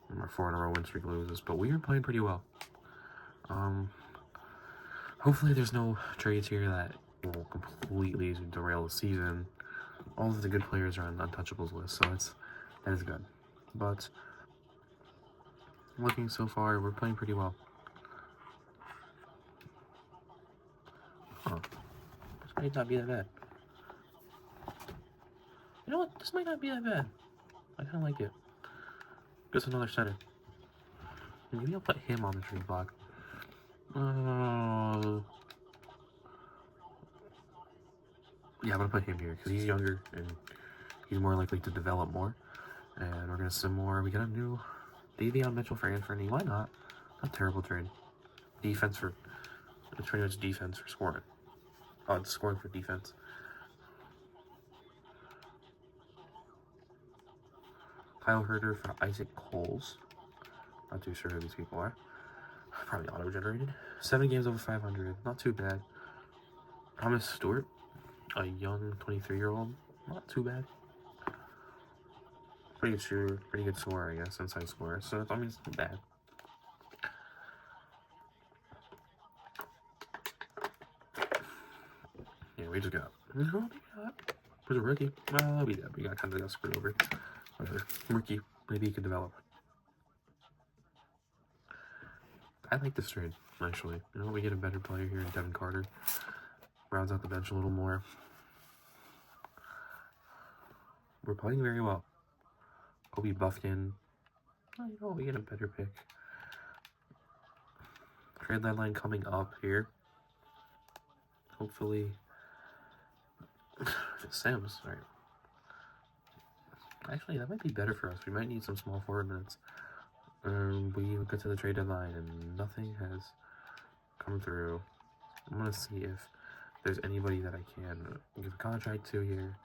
And our 4 in a row win streak loses, but we are playing pretty well. Hopefully there's no trades here that will completely derail the season. All of the good players are on the untouchables list, so that is good. But looking so far, we're playing pretty well. This might not be that bad. You know what? This might not be that bad. I kind of like it. Just another center. Maybe I'll put him on the trade block. Yeah, I'm going to put him here because he's younger and he's more likely to develop more. And we're going to send more. We got a new Davion Mitchell for Anthony. Why not? Not a terrible trade. Defense for... It's pretty much defense for scoring. Oh, it's scoring for defense. Kyle Herter for Isaac Coles. Not too sure who these people are. Probably auto-generated. 7 games over 500. Not too bad. Thomas Stewart. A young 23-year-old. Not too bad. Pretty good shooter. Pretty good scorer, I guess. Inside scorer. So, I mean, it's not bad. we just got. No, there's a rookie. Well, we got kind of got screwed over. Whatever. Rookie. Maybe he could develop. I like this trade, actually. You know, we get a better player here in Devin Carter. Rounds out the bench a little more. We're playing very well. Kobe Buffkin. Oh, you know, we get a better pick. Trade deadline coming up here. Hopefully, Sims. All right. Actually, that might be better for us. We might need some small forward minutes. We get to the trade deadline and nothing has come through. I'm gonna see if there's anybody that I can give a contract to here.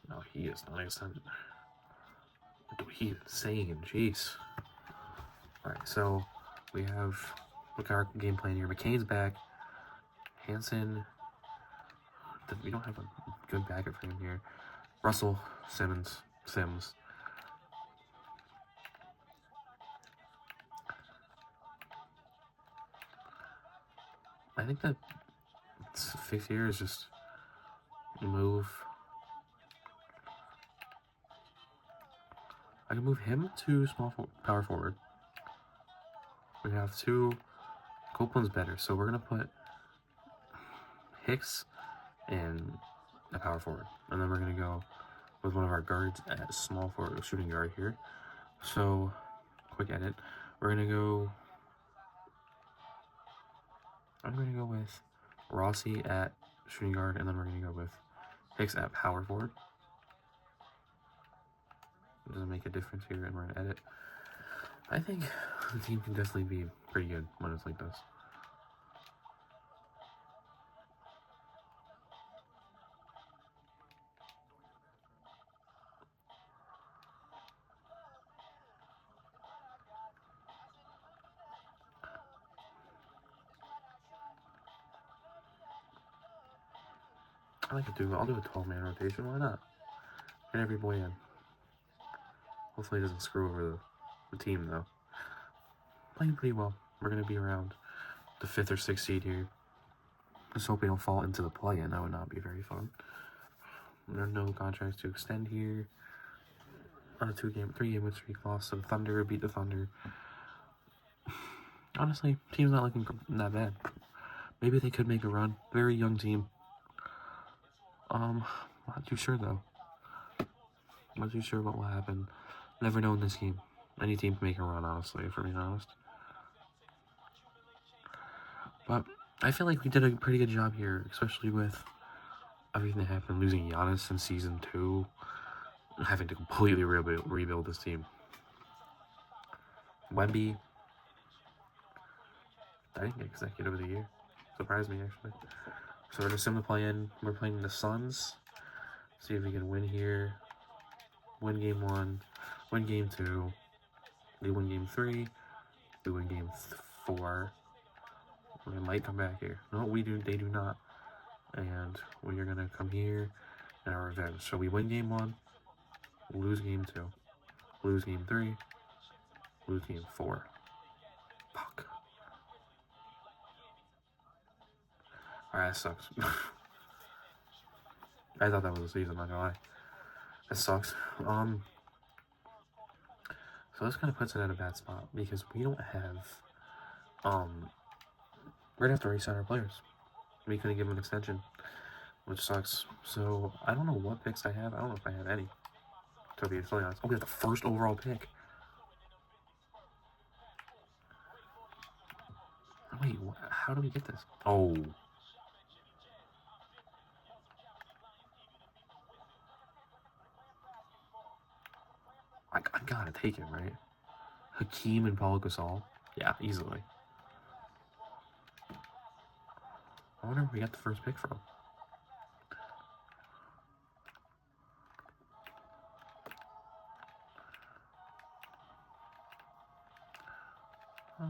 No, he is not extended. Dude, he's insane. Jeez. Alright, so we have, look at our game plan here. McCain's back. Hansen. We don't have a good backup for him here. Russell, Sims. I think that fifth year is just move. I can move him to power forward. We have two. Copeland's better, so we're gonna put Hicks in a power forward, and then we're gonna go with one of our guards at small forward, shooting guard here. So, quick edit. We're gonna go. I'm gonna go with Rossi at shooting guard, and then we're gonna go with Hicks at power forward. It doesn't make a difference here, and we're gonna edit. I think the team can definitely be pretty good when it's like this. I like to do. I'll do a 12-man rotation. Why not? Get every boy in. Hopefully, it doesn't screw over the team though. Playing pretty well. We're gonna be around the 5th or 6th seed here. Just hope we don't fall into the play-in. That would not be very fun. There are no contracts to extend here. On a 3-game win streak, lost to the Thunder, beat the Thunder. Honestly, team's not looking that bad. Maybe they could make a run. Very young team. Not too sure though. Not too sure what will happen. Never know in this game. Any team can make a run, honestly, if we're being honest. But I feel like we did a pretty good job here, especially with everything that happened, losing Giannis in Season 2, having to completely rebuild this team. Wemby, I didn't get Executive of the Year. Surprised me, actually. So we're just going to play in. We're playing the Suns. See if we can win here. Win game 1. Win game 2. We win game 3. We win game 4. We might come back here. No, we do. They do not. And we are going to come here and our revenge. So we win game 1. Lose game 2. Lose game 3. Lose game 4. Fuck. Alright, that sucks. I thought that was a season, not gonna lie. That sucks. So this kind of puts it at a bad spot because we don't have, we're gonna have to resign our players. We couldn't give them an extension, which sucks. So I don't know what picks I have. I don't know if I have any, to be totally honest. Oh, we have the first overall pick. Wait, how do we get this? Oh. I gotta take it, right? Hakeem and Paul Gasol. Yeah, easily. I wonder where we got the first pick from. I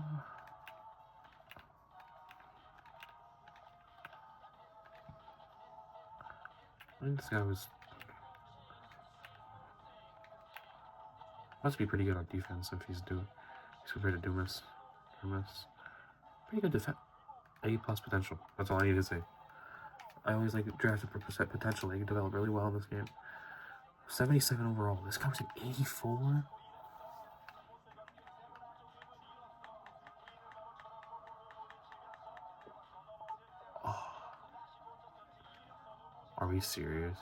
think this guy was... Must be pretty good on defense if he's compared to Dumas. Pretty good defense. A+ potential. That's all I need to say. I always like drafted for potential. They can develop really well in this game. 77 overall. This guy was an 84. Oh. Are we serious?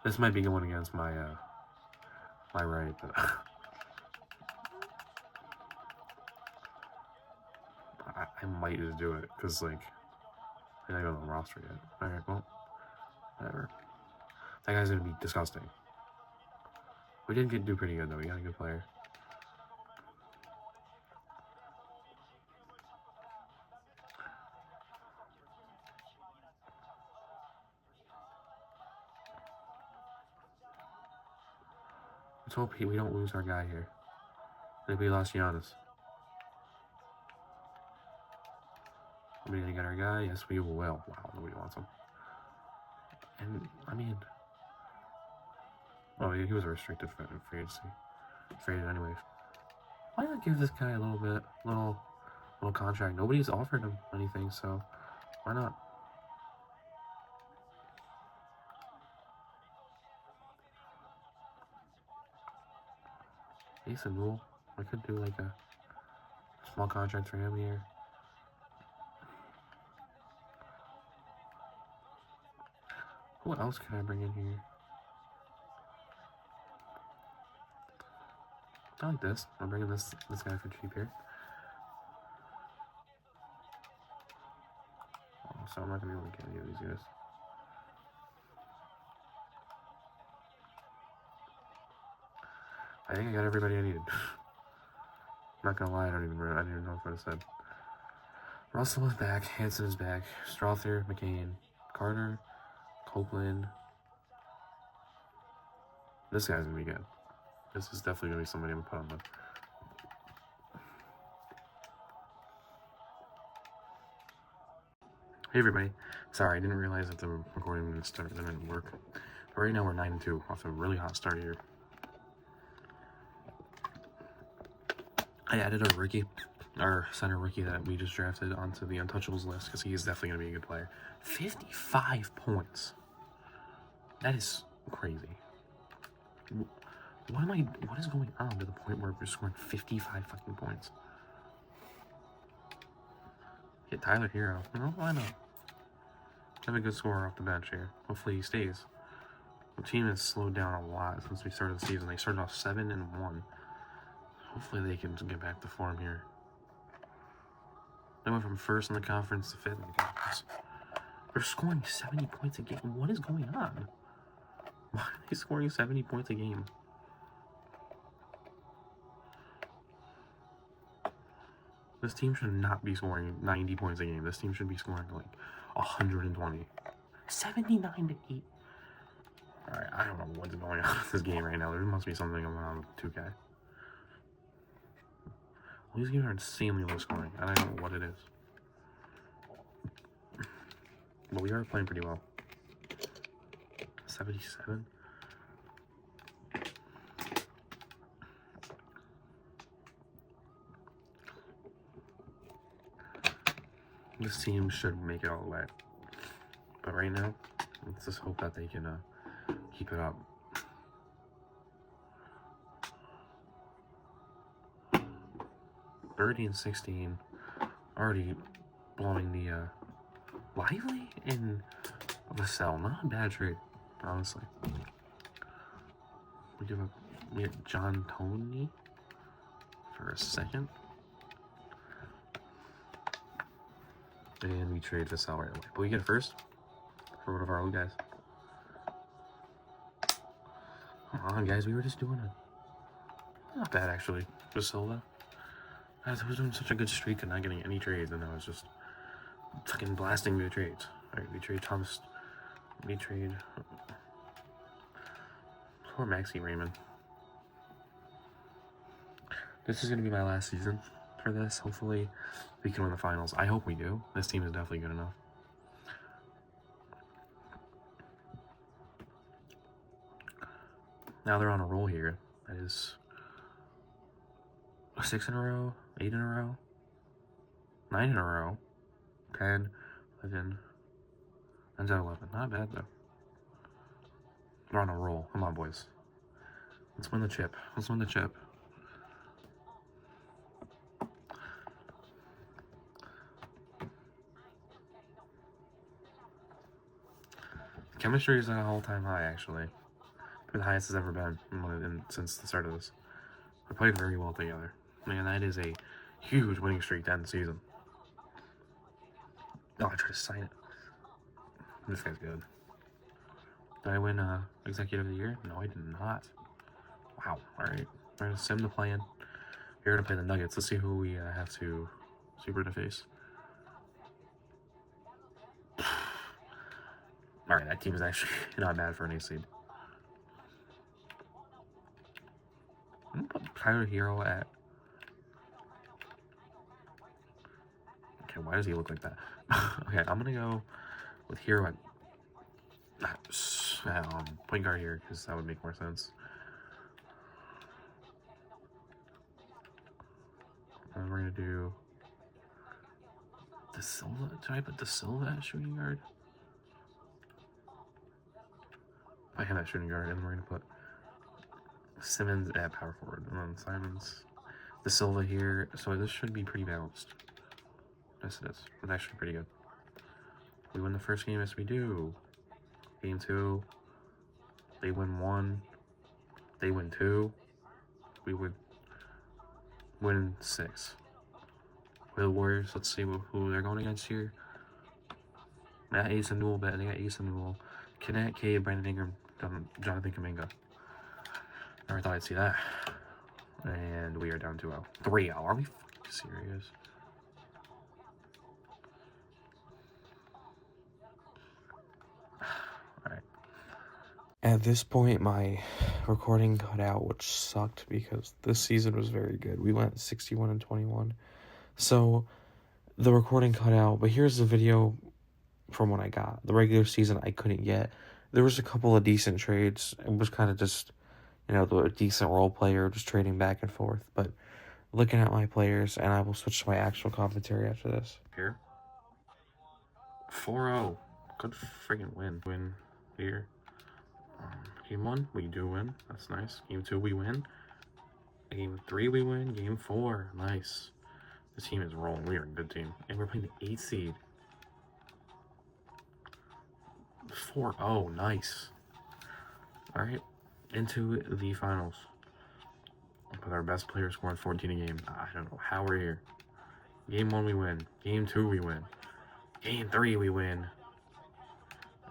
This might be going against my my right, but I might just do it because like I'm not even on the roster yet. All right, well, whatever. That guy's gonna be disgusting. We didn't do pretty good though. We got a good player. Let's hope we don't lose our guy here. Maybe we lost Giannis. Are we gonna get our guy? Yes, we will. Wow, nobody wants him. And I mean, oh, he was a restricted free agency. Traded anyways. Why not give this guy a little contract? Nobody's offered him anything, so why not? Jason Rule. I could do like a small contract for him here. Who else can I bring in here? I like this. I'm bringing this guy for cheap here. Oh, so I'm not gonna be able to get any of these guys. I think I got everybody I needed. I'm not gonna lie, I didn't even know what I said. Russell is back, Hanson is back, Strother, McCain, Carter, Copeland. This guy's gonna be good. This is definitely gonna be somebody I'm gonna put on the. Hey everybody, sorry I didn't realize that the recording didn't work. But right now we're 9-2 off a really hot start here. I added a rookie, our center rookie that we just drafted onto the untouchables list because he is definitely going to be a good player. 55 points. That is crazy. What is going on to the point where we're scoring 55 fucking points? Get Tyler Hero. You know, why not? Have a good scorer off the bench here. Hopefully he stays. The team has slowed down a lot since we started the season. They started off 7-1. Hopefully they can get back to form here. They went from first in the conference to 5th in the conference. They're scoring 70 points a game. What is going on? Why are they scoring 70 points a game? This team should not be scoring 90 points a game. This team should be scoring like 120. 79-8. Alright, I don't know what's going on with this game right now. There must be something going on with 2K. These games are insanely low scoring. I don't know what it is. But we are playing pretty well. 77. This team should make it all the way. But right now, let's just hope that they can keep it up. Birdie and 16, already blowing the Lively and Vassell. Not a bad trade, honestly. We get John Tony for a second. And we trade Vassell right away. But we get it first for one of our old guys. Come on, guys. We were just doing it. Not bad, actually. Vassell. I was doing such a good streak and not getting any trades, and I was just fucking blasting me trades. Alright, we trade Thomas. We trade. Poor Maxi Raymond. This is going to be my last season for this. Hopefully, we can win the finals. I hope we do. This team is definitely good enough. Now they're on a roll here. That is 6 in a row, 8 in a row, 9 in a row, 10, 11, 11. Not bad though. They're on a roll. Come on, boys. Let's win the chip. Let's win the chip. Chemistry is at an all-time high, actually. The highest it's ever been since the start of this. We played very well together. Man, that is a huge winning streak to end the season. Oh, I tried to sign it. This guy's good. Did I win Executive of the Year? No, I did not. Wow. Alright. We're going to sim the plan. We're going to play the Nuggets. Let's see who we have to super interface. Alright, that team is actually not bad for an A seed. I'm going to put Tyler Hero at... Okay, why does he look like that? Okay, I'm going to go with Hero at... point guard here, because that would make more sense. And we're going to do... De Silva? Did I put De Silva at shooting guard? I have that shooting guard, and we're going to put Simmons at power forward, and then Simons, De Silva here. So this should be pretty balanced. Yes, it is. It's actually pretty good. We win the first game, yes we do. Game 2, they win 1, they win 2, we would win 6. The Warriors, let's see who they're going against here. Matt Ace and Newell, they got Ace and Newell. Kinnett, Cade, Brandon Ingram, Jonathan Kuminga. Never thought I'd see that. And we are down 2-0. 3-0. Are we fucking serious? Alright. At this point, my recording cut out, which sucked because this season was very good. We went 61-21. So, the recording cut out, but here's the video from what I got. The regular season I couldn't get. There was a couple of decent trades. It was kind of just, you know, the decent role player, just trading back and forth. But looking at my players, and I will switch to my actual commentary after this. Here. 4-0. Good friggin' win. Win here. Game 1, we do win. That's nice. Game 2, we win. Game 3, we win. Game 4, nice. This team is rolling. We are a good team. And we're playing the 8th seed. 4-0, nice. Alright, into the finals. With our best player scoring 14 a game. I don't know how we're here. Game 1, we win. Game 2, we win. Game 3, we win.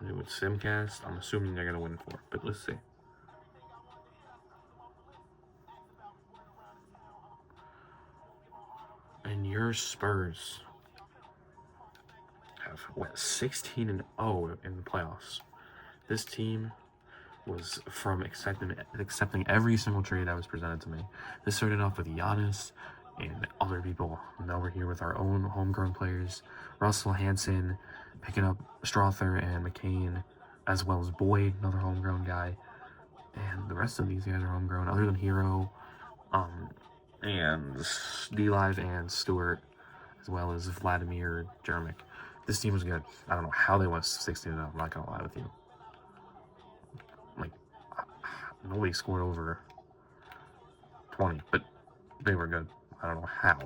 And with Simcast, I'm assuming they're going to win 4. But let's see. And your Spurs have, what, 16-0 in the playoffs. This team was from accepting every single trade that was presented to me. This started off with Giannis and other people. Now we're here with our own homegrown players. Russell Hanson, picking up Strother and McCain, as well as Boyd, another homegrown guy. And the rest of these guys are homegrown, other than Hero, and D-Live and Stewart, as well as Vladimir Jermic. This team was good. I don't know how they went 16-0. I'm not gonna lie with you. Like, nobody scored over 20, but they were good. I don't know how.